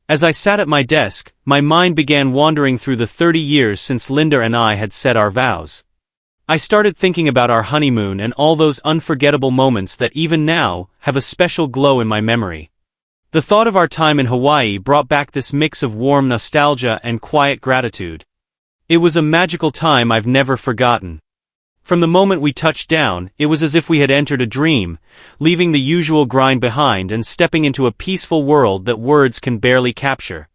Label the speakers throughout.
Speaker 1: As I sat at my desk, my mind began wandering through the 30 years since Linda and I had said our vows. I started thinking about our honeymoon and all those unforgettable moments that even now have a special glow in my memory. The thought of our time in Hawaii brought back this mix of warm nostalgia and quiet gratitude. It was a magical time I've never forgotten. From the moment we touched down, it was as if we had entered a dream, leaving the usual grind behind and stepping into a peaceful world that words can barely capture.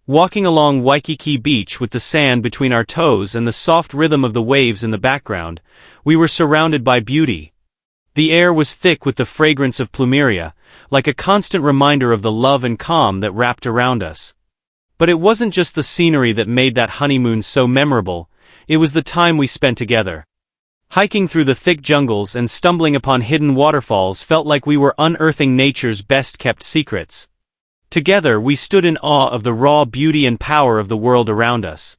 Speaker 1: Walking along Waikiki Beach with the sand between our toes and the soft rhythm of the waves in the background, we were surrounded by beauty. The air was thick with the fragrance of plumeria, like a constant reminder of the love and calm that wrapped around us. But it wasn't just the scenery that made that honeymoon so memorable, it was the time we spent together. Hiking through the thick jungles and stumbling upon hidden waterfalls felt like we were unearthing nature's best-kept secrets. Together we stood in awe of the raw beauty and power of the world around us.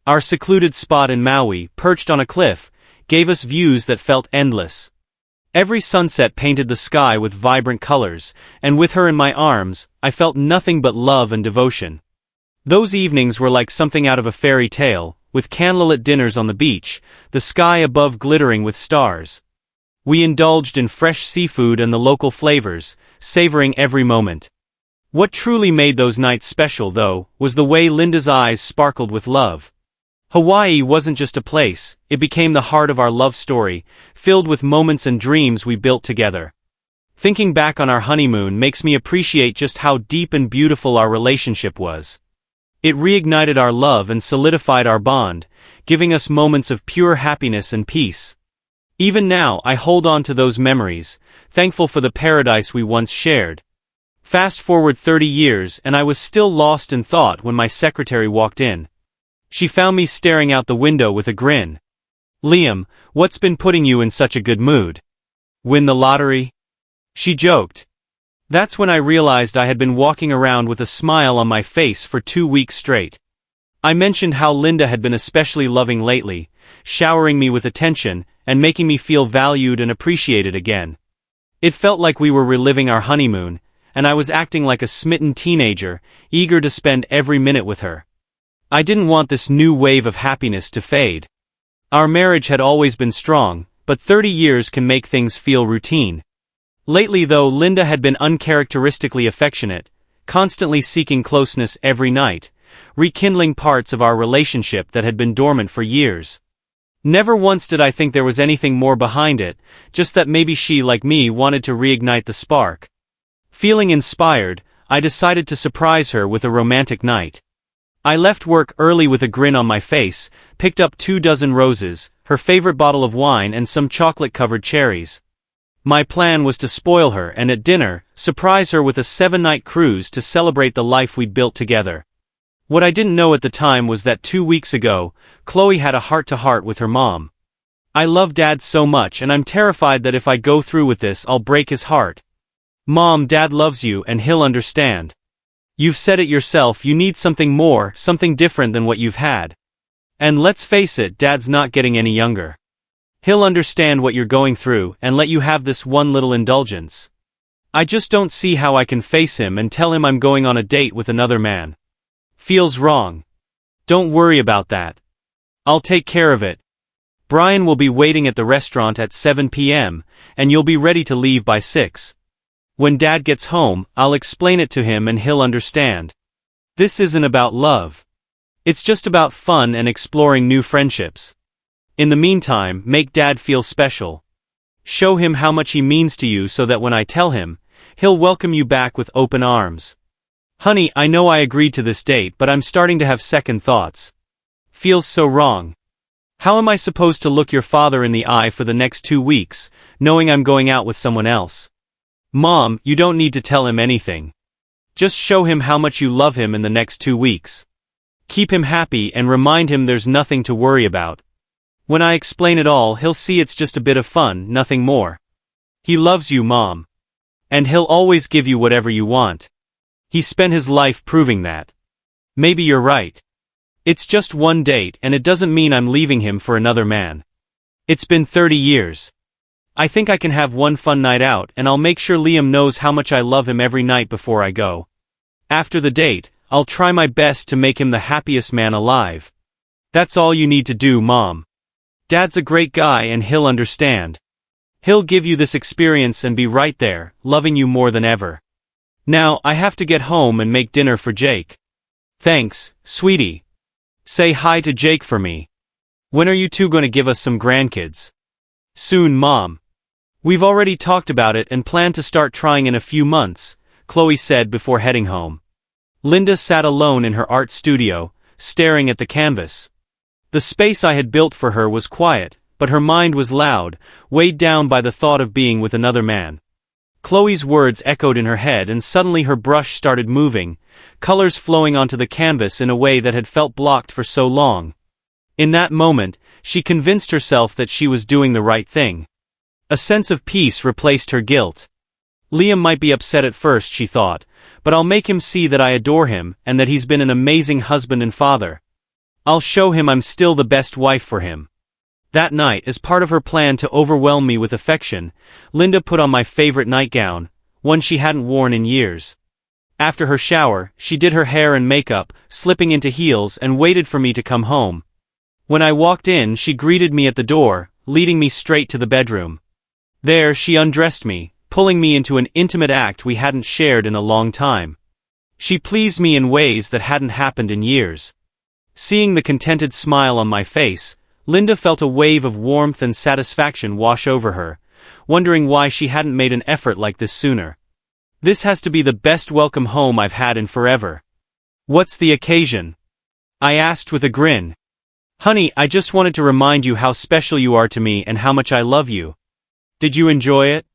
Speaker 1: Our secluded spot in Maui, perched on a cliff, gave us views that felt endless. Every sunset painted the sky with vibrant colors, and with her in my arms, I felt nothing but love and devotion. Those evenings were like something out of a fairy tale, with candlelit dinners on the beach, the sky above glittering with stars. We indulged in fresh seafood and the local flavors, savoring every moment. What truly made those nights special, though, was the way Linda's eyes sparkled with love. Hawaii wasn't just a place, it became the heart of our love story, filled with moments and dreams we built together. Thinking back on our honeymoon makes me appreciate just how deep and beautiful our relationship was. It reignited our love and solidified our bond, giving us moments of pure happiness and peace. Even now, I hold on to those memories, thankful for the paradise we once shared. Fast forward 30 years and I was still lost in thought when my secretary walked in. She found me staring out the window with a grin. "Liam, what's been putting you in such a good mood? Win the lottery?" She joked. That's when I realized I had been walking around with a smile on my face for 2 weeks straight. I mentioned how Linda had been especially loving lately, showering me with attention and making me feel valued and appreciated again. It felt like we were reliving our honeymoon, and I was acting like a smitten teenager, eager to spend every minute with her. I didn't want this new wave of happiness to fade. Our marriage had always been strong, but 30 years can make things feel routine. Lately though, Linda had been uncharacteristically affectionate, constantly seeking closeness every night, rekindling parts of our relationship that had been dormant for years. Never once did I think there was anything more behind it, just that maybe she, like me, wanted to reignite the spark. Feeling inspired, I decided to surprise her with a romantic night. I left work early with a grin on my face, picked up 24 roses, her favorite bottle of wine and some chocolate-covered cherries. My plan was to spoil her and at dinner, surprise her with a 7-night cruise to celebrate the life we'd built together. What I didn't know at the time was that 2 weeks ago, Chloe had a heart-to-heart with her mom. "I love Dad so much and I'm terrified that if I go through with this I'll break his heart. Mom, Dad loves you and he'll understand. You've said it yourself, you need something more, something different than what you've had. And let's face it, Dad's not getting any younger. He'll understand what you're going through and let you have this one little indulgence. I just don't see how I can face him and tell him I'm going on a date with another man. Feels wrong. Don't worry about that. I'll take care of it. Brian will be waiting at the restaurant at 7 p.m., and you'll be ready to leave by 6. When Dad gets home, I'll explain it to him and he'll understand. This isn't about love. It's just about fun and exploring new friendships. In the meantime, make Dad feel special. Show him how much he means to you so that when I tell him, he'll welcome you back with open arms. Honey, I know I agreed to this date, but I'm starting to have second thoughts. Feels so wrong. How am I supposed to look your father in the eye for the next 2 weeks, knowing I'm going out with someone else? Mom, you don't need to tell him anything. Just show him how much you love him in the next 2 weeks. Keep him happy and remind him there's nothing to worry about. When I explain it all, he'll see it's just a bit of fun, nothing more. He loves you, Mom. And he'll always give you whatever you want. He spent his life proving that. Maybe you're right. It's just one date and it doesn't mean I'm leaving him for another man. It's been 30 years. I think I can have one fun night out and I'll make sure Liam knows how much I love him every night before I go. After the date, I'll try my best to make him the happiest man alive. That's all you need to do, Mom. Dad's a great guy and he'll understand. He'll give you this experience and be right there, loving you more than ever. Now, I have to get home and make dinner for Jake. Thanks, sweetie. Say hi to Jake for me. When are you two going to give us some grandkids? Soon, Mom. We've already talked about it and plan to start trying in a few months, Chloe said before heading home. Linda sat alone in her art studio, staring at the canvas. The space I had built for her was quiet, but her mind was loud, weighed down by the thought of being with another man. Chloe's words echoed in her head and suddenly her brush started moving, colors flowing onto the canvas in a way that had felt blocked for so long. In that moment, she convinced herself that she was doing the right thing. A sense of peace replaced her guilt. Liam might be upset at first, she thought, but I'll make him see that I adore him and that he's been an amazing husband and father. I'll show him I'm still the best wife for him. That night, as part of her plan to overwhelm me with affection, Linda put on my favorite nightgown, one she hadn't worn in years. After her shower, she did her hair and makeup, slipping into heels, and waited for me to come home. When I walked in, she greeted me at the door, leading me straight to the bedroom. There, she undressed me, pulling me into an intimate act we hadn't shared in a long time. She pleased me in ways that hadn't happened in years. Seeing the contented smile on my face, Linda felt a wave of warmth and satisfaction wash over her, wondering why she hadn't made an effort like this sooner. This has to be the best welcome home I've had in forever. What's the occasion? I asked with a grin. Honey, I just wanted to remind you how special you are to me and how much I love you. Did you enjoy it?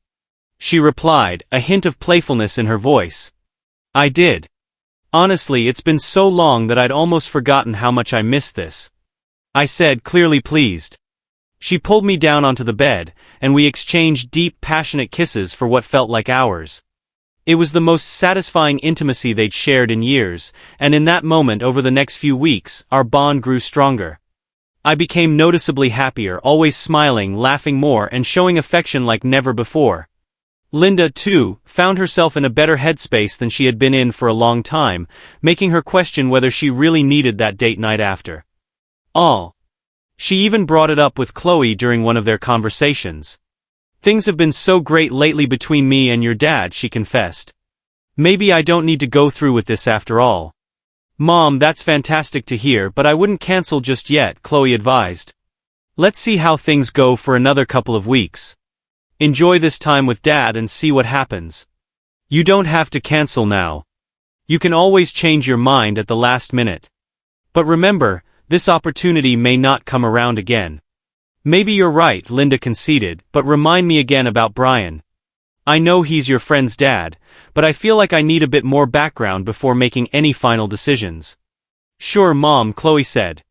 Speaker 1: She replied, a hint of playfulness in her voice. I did. Honestly, it's been so long that I'd almost forgotten how much I missed this. I said, clearly pleased. She pulled me down onto the bed, and we exchanged deep, passionate kisses for what felt like hours. It was the most satisfying intimacy they'd shared in years, and in that moment over the next few weeks, our bond grew stronger. I became noticeably happier, always smiling, laughing more, and showing affection like never before. Linda, too, found herself in a better headspace than she had been in for a long time, making her question whether she really needed that date night after all. She even brought it up with Chloe during one of their conversations. Things have been so great lately between me and your dad, she confessed. Maybe I don't need to go through with this after all. Mom, that's fantastic to hear, but I wouldn't cancel just yet, Chloe advised. Let's see how things go for another couple of weeks. Enjoy this time with Dad and see what happens. You don't have to cancel now. You can always change your mind at the last minute. But remember, this opportunity may not come around again. Maybe you're right, Linda conceded, but remind me again about Brian. I know he's your friend's dad, but I feel like I need a bit more background before making any final decisions. Sure, Mom, Chloe said.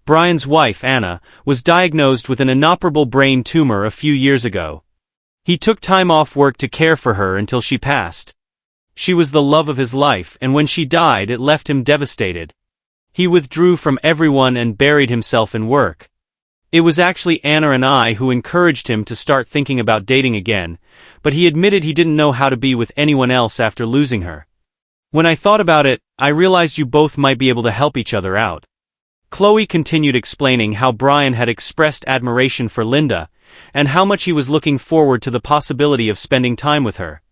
Speaker 1: Brian's wife, Anna, was diagnosed with an inoperable brain tumor a few years ago. He took time off work to care for her until she passed. She was the love of his life, and when she died, it left him devastated. He withdrew from everyone and buried himself in work. It was actually Anna and I who encouraged him to start thinking about dating again, but he admitted he didn't know how to be with anyone else after losing her. When I thought about it, I realized you both might be able to help each other out. Chloe continued explaining how Brian had expressed admiration for Linda, and how much he was looking forward to the possibility of spending time with her.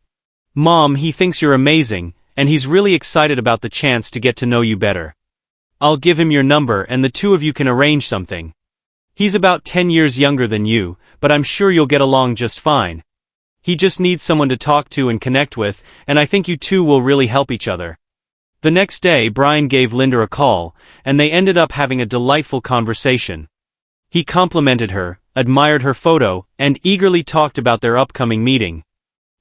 Speaker 1: Mom, he thinks you're amazing, and he's really excited about the chance to get to know you better. I'll give him your number and the two of you can arrange something. He's about 10 years younger than you, but I'm sure you'll get along just fine. He just needs someone to talk to and connect with, and I think you two will really help each other. The next day, Brian gave Linda a call, and they ended up having a delightful conversation. He complimented her, admired her photo, and eagerly talked about their upcoming meeting.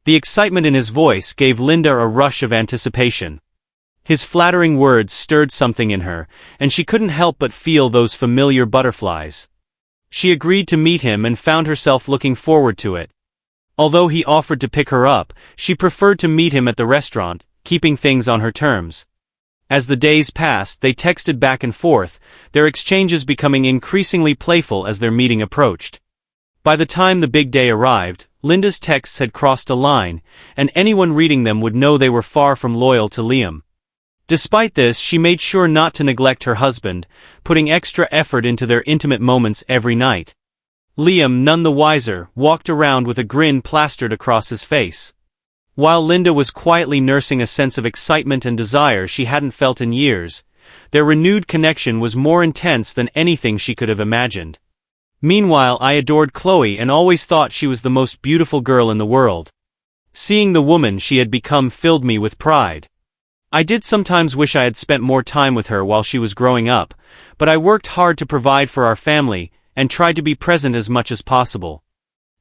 Speaker 1: The excitement in his voice gave Linda a rush of anticipation. His flattering words stirred something in her, and she couldn't help but feel those familiar butterflies. She agreed to meet him and found herself looking forward to it. Although he offered to pick her up, she preferred to meet him at the restaurant, keeping things on her terms. As the days passed, they texted back and forth, their exchanges becoming increasingly playful as their meeting approached. By the time the big day arrived, Linda's texts had crossed a line, and anyone reading them would know they were far from loyal to Liam. Despite this, she made sure not to neglect her husband, putting extra effort into their intimate moments every night. Liam, none the wiser, walked around with a grin plastered across his face. While Linda was quietly nursing a sense of excitement and desire she hadn't felt in years, their renewed connection was more intense than anything she could have imagined. Meanwhile, I adored Chloe and always thought she was the most beautiful girl in the world. Seeing the woman she had become filled me with pride. I did sometimes wish I had spent more time with her while she was growing up, but I worked hard to provide for our family and tried to be present as much as possible.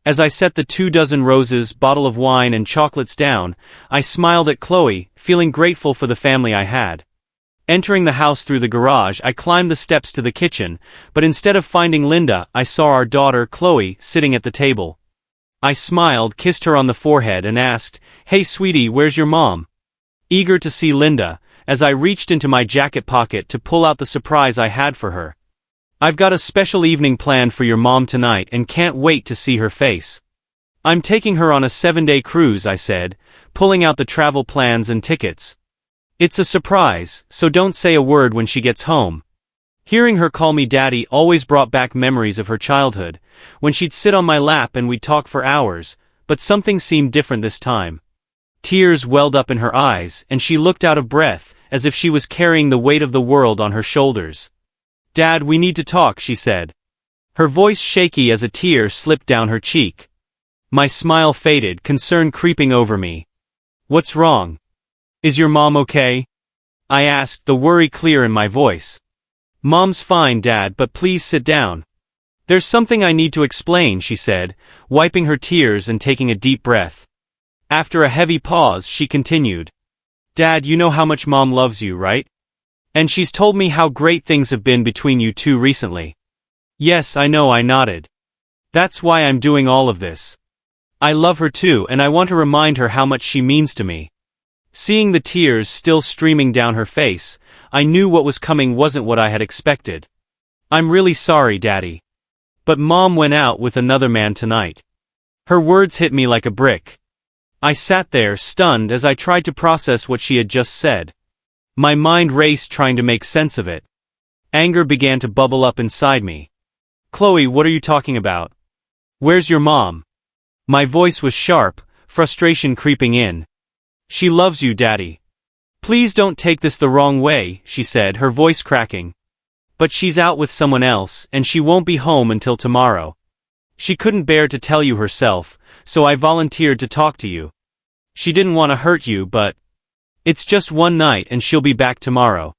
Speaker 1: As I set the 24 roses, bottle of wine and chocolates down, I smiled at Chloe, feeling grateful for the family I had. Entering the house through the garage, I climbed the steps to the kitchen, but instead of finding Linda, I saw our daughter, Chloe, sitting at the table. I smiled, kissed her on the forehead and asked, "Hey sweetie, where's your mom?" Eager to see Linda, as I reached into my jacket pocket to pull out the surprise I had for her. "I've got a special evening planned for your mom tonight and can't wait to see her face. I'm taking her on a 7-day cruise," I said, pulling out the travel plans and tickets. "It's a surprise, so don't say a word when she gets home." Hearing her call me daddy always brought back memories of her childhood, when she'd sit on my lap and we'd talk for hours, but something seemed different this time. Tears welled up in her eyes, and she looked out of breath, as if she was carrying the weight of the world on her shoulders. "Dad, we need to talk," she said. Her voice shaky as a tear slipped down her cheek. My smile faded, concern creeping over me. "What's wrong? Is your mom okay?" I asked, the worry clear in my voice. "Mom's fine, Dad, but please sit down. There's something I need to explain," she said, wiping her tears and taking a deep breath. After a heavy pause, she continued. "Dad, you know how much Mom loves you, right? And she's told me how great things have been between you two recently." "Yes, I know," I nodded. "That's why I'm doing all of this. I love her too, and I want to remind her how much she means to me." Seeing the tears still streaming down her face, I knew what was coming wasn't what I had expected. "I'm really sorry, Daddy. But Mom went out with another man tonight." Her words hit me like a brick. I sat there, stunned, as I tried to process what she had just said. My mind raced trying to make sense of it. Anger began to bubble up inside me. "Chloe, what are you talking about? Where's your mom?" My voice was sharp, frustration creeping in. "She loves you, Daddy. Please don't take this the wrong way," she said, her voice cracking. "But she's out with someone else, and she won't be home until tomorrow. She couldn't bear to tell you herself, so I volunteered to talk to you. She didn't want to hurt you, but it's just one night and she'll be back tomorrow."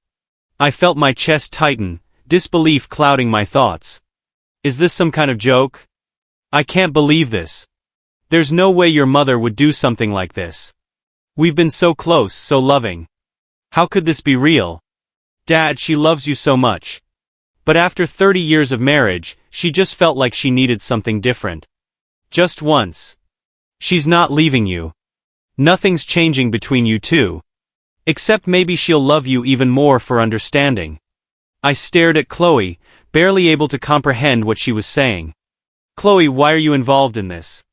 Speaker 1: I felt my chest tighten, disbelief clouding my thoughts. Is this some kind of joke? I can't believe this. There's no way your mother would do something like this. We've been so close, so loving. How could this be real? Dad, she loves you so much. But after 30 years of marriage, she just felt like she needed something different. Just once. She's not leaving you. Nothing's changing between you two. Except maybe she'll love you even more for understanding. I stared at Chloe, barely able to comprehend what she was saying. "Chloe, why are you involved in this?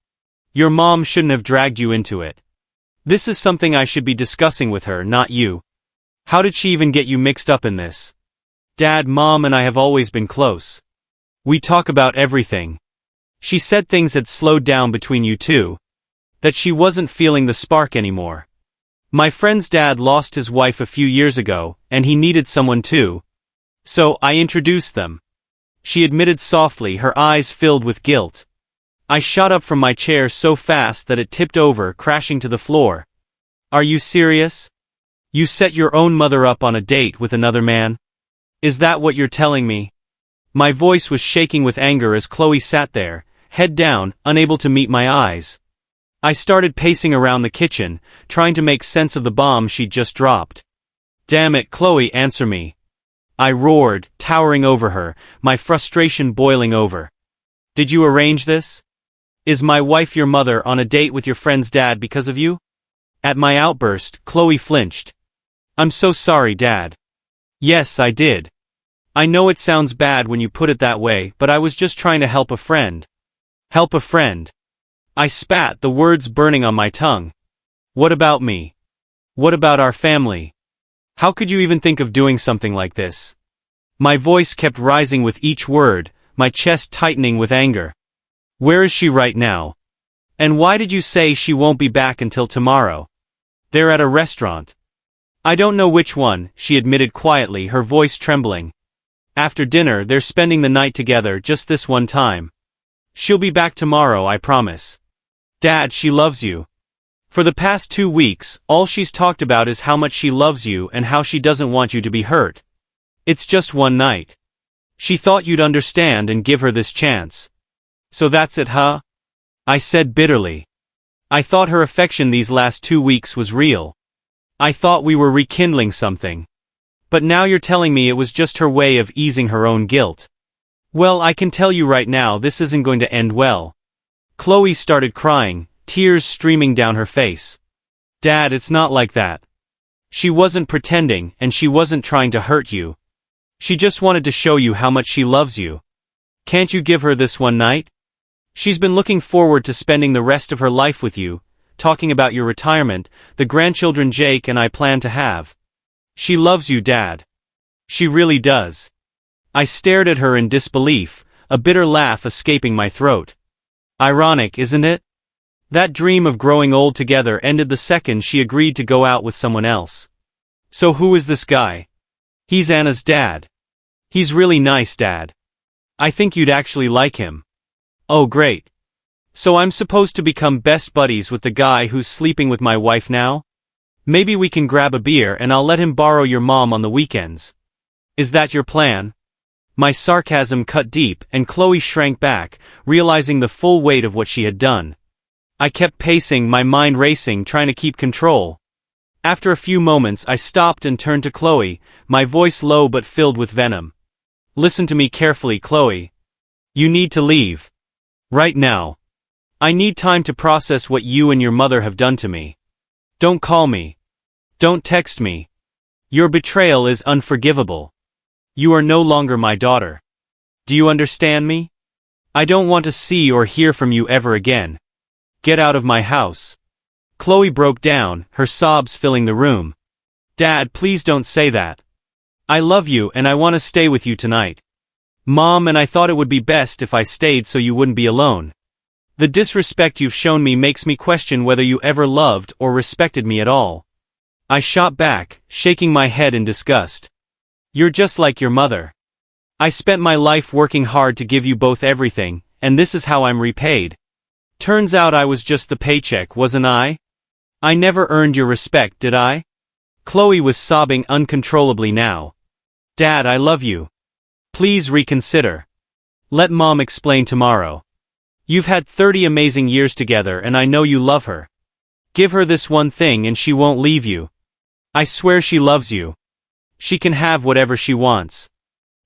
Speaker 1: Your mom shouldn't have dragged you into it. This is something I should be discussing with her, not you. How did she even get you mixed up in this? Dad, Mom and I have always been close. We talk about everything. She said things had slowed down between you two. That she wasn't feeling the spark anymore. My friend's dad lost his wife a few years ago, and he needed someone too. So, I introduced them." She admitted softly, her eyes filled with guilt. I shot up from my chair so fast that it tipped over, crashing to the floor. "Are you serious? You set your own mother up on a date with another man? Is that what you're telling me?" My voice was shaking with anger as Chloe sat there, head down, unable to meet my eyes. I started pacing around the kitchen, trying to make sense of the bomb she'd just dropped. "Damn it, Chloe, answer me!" I roared, towering over her, my frustration boiling over. "Did you arrange this? Is my wife your mother on a date with your friend's dad because of you?" At my outburst, Chloe flinched. "I'm so sorry, Dad." "Yes, I did. I know it sounds bad when you put it that way, but I was just trying to help a friend." "Help a friend?" I spat, the words burning on my tongue. "What about me? What about our family? How could you even think of doing something like this? My voice kept rising with each word, my chest tightening with anger. Where is she right now? And why did you say she won't be back until tomorrow? They're at a restaurant. I don't know which one, she admitted quietly, her voice trembling. After dinner, they're spending the night together just this one time. She'll be back tomorrow, I promise. Dad, she loves you. For the past 2 weeks, all she's talked about is how much she loves you and how she doesn't want you to be hurt. It's just one night. She thought you'd understand and give her this chance. So that's it, huh? I said bitterly. I thought her affection these last 2 weeks was real. I thought we were rekindling something. But now you're telling me it was just her way of easing her own guilt. Well, I can tell you right now this isn't going to end well. Chloe started crying, tears streaming down her face. Dad, it's not like that. She wasn't pretending, and she wasn't trying to hurt you. She just wanted to show you how much she loves you. Can't you give her this one night? She's been looking forward to spending the rest of her life with you, talking about your retirement, the grandchildren Jake and I plan to have. She loves you, Dad. She really does. I stared at her in disbelief, a bitter laugh escaping my throat. Ironic, isn't it? That dream of growing old together ended the second she agreed to go out with someone else. So who is this guy? He's Anna's dad. He's really nice, Dad. I think you'd actually like him. Oh, great. So I'm supposed to become best buddies with the guy who's sleeping with my wife now? Maybe we can grab a beer and I'll let him borrow your mom on the weekends. Is that your plan? My sarcasm cut deep, and Chloe shrank back, realizing the full weight of what she had done. I kept pacing, my mind racing, trying to keep control. After a few moments I stopped and turned to Chloe, my voice low but filled with venom. Listen to me carefully, Chloe. You need to leave. Right now. I need time to process what you and your mother have done to me. Don't call me. Don't text me. Your betrayal is unforgivable. You are no longer my daughter. Do you understand me? I don't want to see or hear from you ever again. Get out of my house. Chloe broke down, her sobs filling the room. Dad, please don't say that. I love you and I want to stay with you tonight. Mom, and I thought it would be best if I stayed so you wouldn't be alone. The disrespect you've shown me makes me question whether you ever loved or respected me at all. I shot back, shaking my head in disgust. You're just like your mother. I spent my life working hard to give you both everything, and this is how I'm repaid. Turns out I was just the paycheck, wasn't I? I never earned your respect, did I? Chloe was sobbing uncontrollably now. Dad, I love you. Please reconsider. Let Mom explain tomorrow. You've had 30 amazing years together and I know you love her. Give her this one thing and she won't leave you. I swear she loves you. She can have whatever she wants.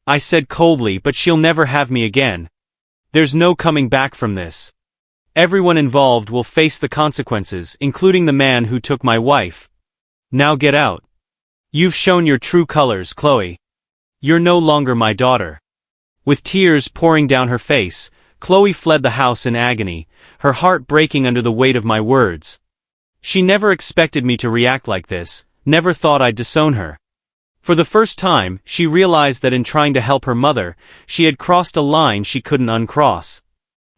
Speaker 1: I said coldly, but she'll never have me again. There's no coming back from this. Everyone involved will face the consequences, including the man who took my wife. Now get out. You've shown your true colors, Chloe. You're no longer my daughter. With tears pouring down her face, Chloe fled the house in agony, her heart breaking under the weight of my words. She never expected me to react like this, never thought I'd disown her. For the first time, she realized that in trying to help her mother, she had crossed a line she couldn't uncross.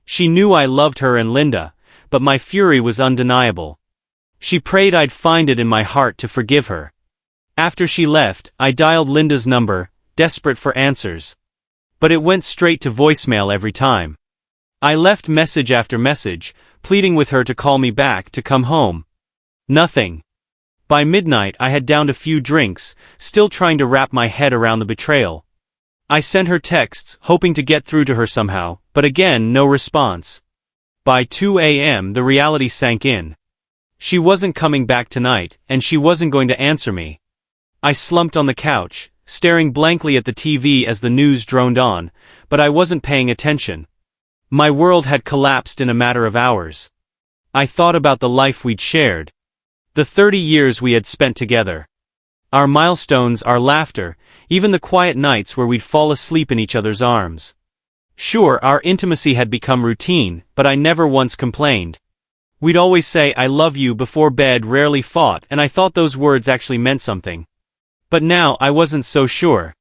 Speaker 1: She knew I loved her and Linda, but my fury was undeniable. She prayed I'd find it in my heart to forgive her. After she left, I dialed Linda's number, desperate for answers. But it went straight to voicemail every time. I left message after message, pleading with her to call me back, to come home. Nothing. By midnight I had downed a few drinks, still trying to wrap my head around the betrayal. I sent her texts, hoping to get through to her somehow, but again no response. By 2 a.m. the reality sank in. She wasn't coming back tonight, and she wasn't going to answer me. I slumped on the couch, staring blankly at the TV as the news droned on, but I wasn't paying attention. My world had collapsed in a matter of hours. I thought about the life we'd shared. The 30 years we had spent together. Our milestones, our laughter, even the quiet nights where we'd fall asleep in each other's arms. Sure, our intimacy had become routine, but I never once complained. We'd always say I love you before bed, rarely fought, and I thought those words actually meant something. But now I wasn't so sure.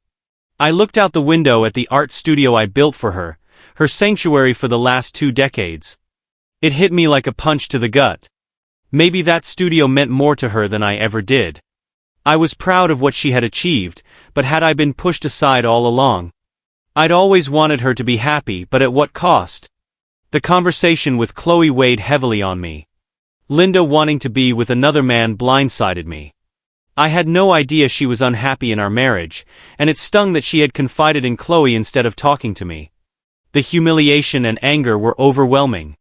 Speaker 1: I looked out the window at the art studio I built for her, her sanctuary for the last 2 decades. It hit me like a punch to the gut. Maybe that studio meant more to her than I ever did. I was proud of what she had achieved, but had I been pushed aside all along? I'd always wanted her to be happy, but at what cost? The conversation with Chloe weighed heavily on me. Linda wanting to be with another man blindsided me. I had no idea she was unhappy in our marriage, and it stung that she had confided in Chloe instead of talking to me. The humiliation and anger were overwhelming.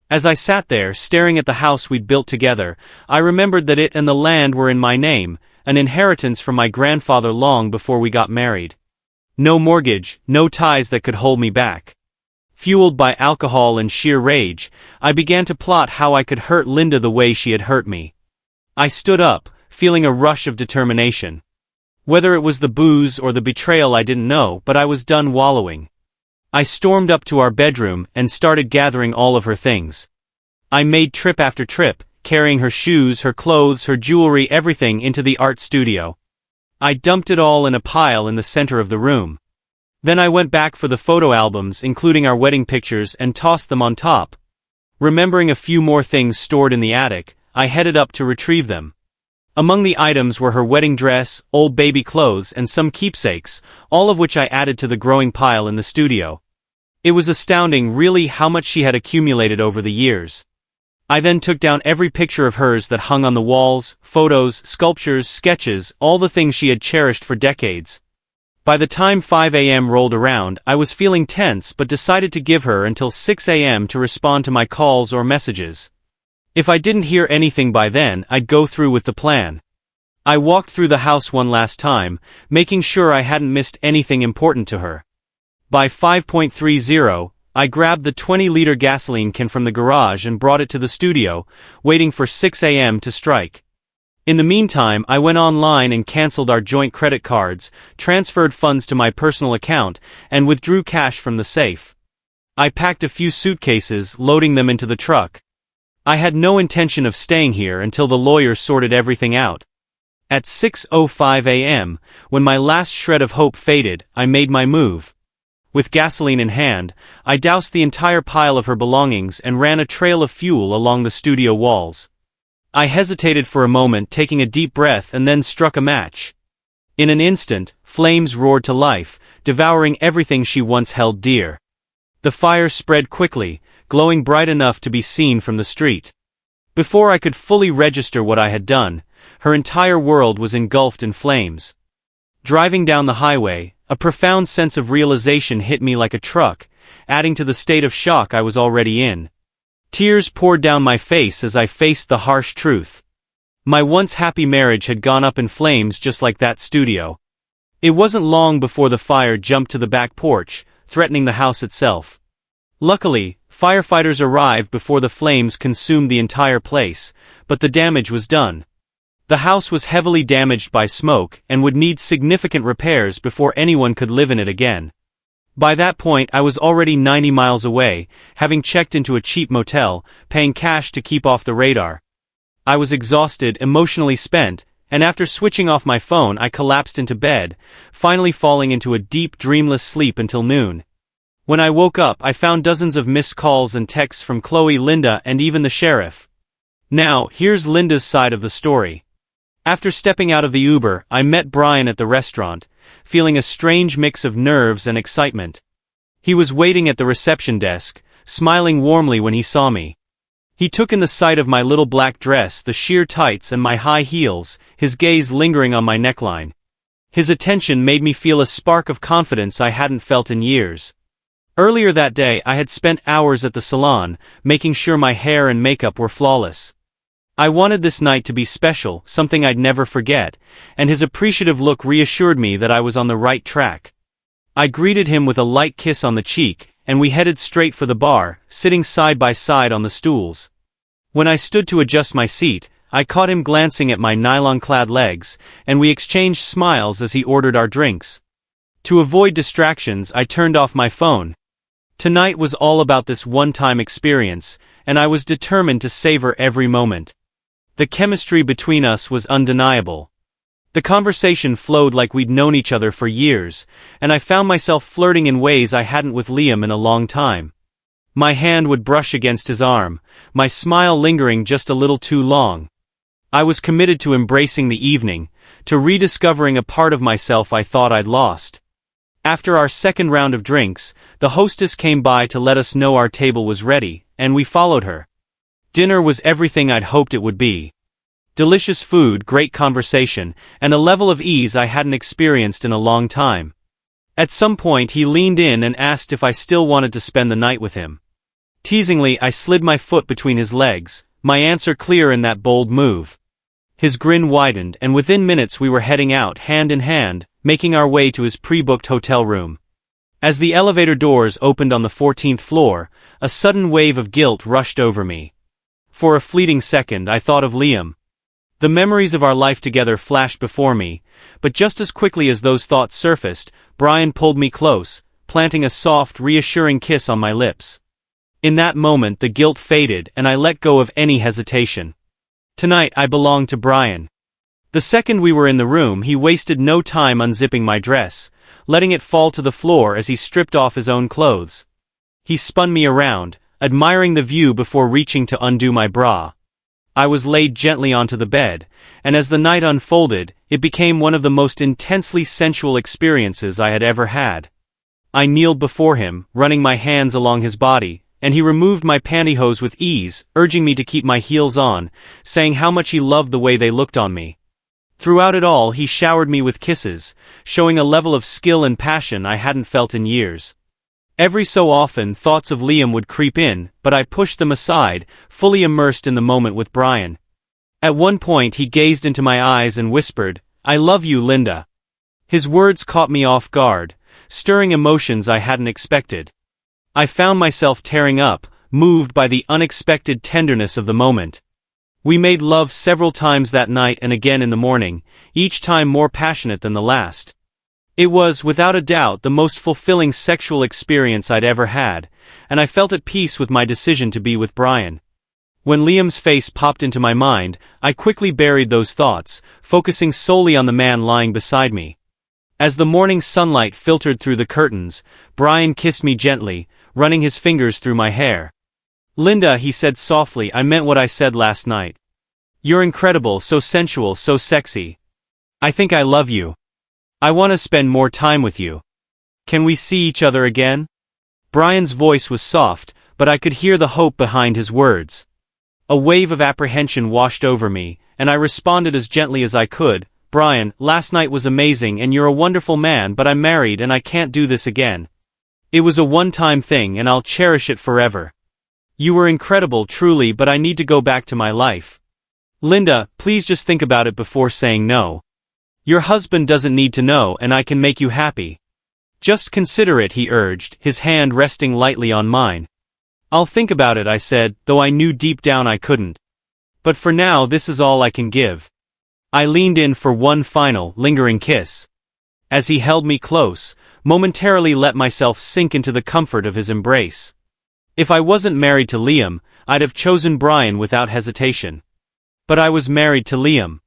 Speaker 1: As I sat there, staring at the house we'd built together, I remembered that it and the land were in my name, an inheritance from my grandfather long before we got married. No mortgage, no ties that could hold me back. Fueled by alcohol and sheer rage, I began to plot how I could hurt Linda the way she had hurt me. I stood up, feeling a rush of determination. Whether it was the booze or the betrayal I didn't know, but I was done wallowing. I stormed up to our bedroom and started gathering all of her things. I made trip after trip, carrying her shoes, her clothes, her jewelry, everything into the art studio. I dumped it all in a pile in the center of the room. Then I went back for the photo albums, including our wedding pictures, and tossed them on top. Remembering a few more things stored in the attic, I headed up to retrieve them. Among the items were her wedding dress, old baby clothes, and some keepsakes, all of which I added to the growing pile in the studio. It was astounding, really, how much she had accumulated over the years. I then took down every picture of hers that hung on the walls, photos, sculptures, sketches, all the things she had cherished for decades. By the time 5 a.m. rolled around, I was feeling tense but decided to give her until 6 a.m. to respond to my calls or messages. If I didn't hear anything by then, I'd go through with the plan. I walked through the house one last time, making sure I hadn't missed anything important to her. By 5:30, I grabbed the 20-liter gasoline can from the garage and brought it to the studio, waiting for 6 a.m. to strike. In the meantime, I went online and canceled our joint credit cards, transferred funds to my personal account, and withdrew cash from the safe. I packed a few suitcases, loading them into the truck. I had no intention of staying here until the lawyers sorted everything out. At 6:05 a.m., when my last shred of hope faded, I made my move. With gasoline in hand, I doused the entire pile of her belongings and ran a trail of fuel along the studio walls. I hesitated for a moment, taking a deep breath, and then struck a match. In an instant, flames roared to life, devouring everything she once held dear. The fire spread quickly, glowing bright enough to be seen from the street. Before I could fully register what I had done, her entire world was engulfed in flames. Driving down the highway, a profound sense of realization hit me like a truck, adding to the state of shock I was already in. Tears poured down my face as I faced the harsh truth. My once happy marriage had gone up in flames just like that studio. It wasn't long before the fire jumped to the back porch, threatening the house itself. Luckily, firefighters arrived before the flames consumed the entire place, but the damage was done. The house was heavily damaged by smoke and would need significant repairs before anyone could live in it again. By that point, I was already 90 miles away, having checked into a cheap motel, paying cash to keep off the radar. I was exhausted, emotionally spent, and after switching off my phone, I collapsed into bed, finally falling into a deep, dreamless sleep until noon. When I woke up, I found dozens of missed calls and texts from Chloe, Linda, and even the sheriff. Now, here's Linda's side of the story. After stepping out of the Uber, I met Brian at the restaurant, feeling a strange mix of nerves and excitement. He was waiting at the reception desk, smiling warmly when he saw me. He took in the sight of my little black dress, the sheer tights, and my high heels, his gaze lingering on my neckline. His attention made me feel a spark of confidence I hadn't felt in years. Earlier that day, I had spent hours at the salon, making sure my hair and makeup were flawless. I wanted this night to be special, something I'd never forget, and his appreciative look reassured me that I was on the right track. I greeted him with a light kiss on the cheek, and we headed straight for the bar, sitting side by side on the stools. When I stood to adjust my seat, I caught him glancing at my nylon-clad legs, and we exchanged smiles as he ordered our drinks. To avoid distractions, I turned off my phone. Tonight was all about this one-time experience, and I was determined to savor every moment. The chemistry between us was undeniable. The conversation flowed like we'd known each other for years, and I found myself flirting in ways I hadn't with Liam in a long time. My hand would brush against his arm, my smile lingering just a little too long. I was committed to embracing the evening, to rediscovering a part of myself I thought I'd lost. After our second round of drinks, the hostess came by to let us know our table was ready, and we followed her. Dinner was everything I'd hoped it would be. Delicious food, great conversation, and a level of ease I hadn't experienced in a long time. At some point he leaned in and asked if I still wanted to spend the night with him. Teasingly, I slid my foot between his legs, my answer clear in that bold move. His grin widened, and within minutes we were heading out hand in hand, making our way to his pre-booked hotel room. As the elevator doors opened on the 14th floor, a sudden wave of guilt rushed over me. For a fleeting second I thought of Liam. The memories of our life together flashed before me, but just as quickly as those thoughts surfaced, Brian pulled me close, planting a soft, reassuring kiss on my lips. In that moment the guilt faded and I let go of any hesitation. Tonight I belonged to Brian. The second we were in the room he wasted no time unzipping my dress, letting it fall to the floor as he stripped off his own clothes. He spun me around, admiring the view before reaching to undo my bra. I was laid gently onto the bed, and as the night unfolded, it became one of the most intensely sensual experiences I had ever had. I kneeled before him, running my hands along his body, and he removed my pantyhose with ease, urging me to keep my heels on, saying how much he loved the way they looked on me. Throughout it all he showered me with kisses, showing a level of skill and passion I hadn't felt in years. Every so often thoughts of Liam would creep in, but I pushed them aside, fully immersed in the moment with Brian. At one point he gazed into my eyes and whispered, "I love you, Linda." His words caught me off guard, stirring emotions I hadn't expected. I found myself tearing up, moved by the unexpected tenderness of the moment. We made love several times that night and again in the morning, each time more passionate than the last. It was, without a doubt, the most fulfilling sexual experience I'd ever had, and I felt at peace with my decision to be with Brian. When Liam's face popped into my mind, I quickly buried those thoughts, focusing solely on the man lying beside me. As the morning sunlight filtered through the curtains, Brian kissed me gently, running his fingers through my hair. "Linda," he said softly, "I meant what I said last night. You're incredible, so sensual, so sexy. I think I love you. I want to spend more time with you. Can we see each other again?" Brian's voice was soft, but I could hear the hope behind his words. A wave of apprehension washed over me, and I responded as gently as I could, "Brian, last night was amazing and you're a wonderful man, but I'm married and I can't do this again. It was a one-time thing and I'll cherish it forever. You were incredible, truly, but I need to go back to my life. Linda, please just think about it before saying no. Your husband doesn't need to know and I can make you happy. Just consider it," he urged, his hand resting lightly on mine. "I'll think about it," I said, though I knew deep down I couldn't. "But for now this is all I can give." I leaned in for one final, lingering kiss. As he held me close, momentarily let myself sink into the comfort of his embrace. If I wasn't married to Liam, I'd have chosen Brian without hesitation. But I was married to Liam.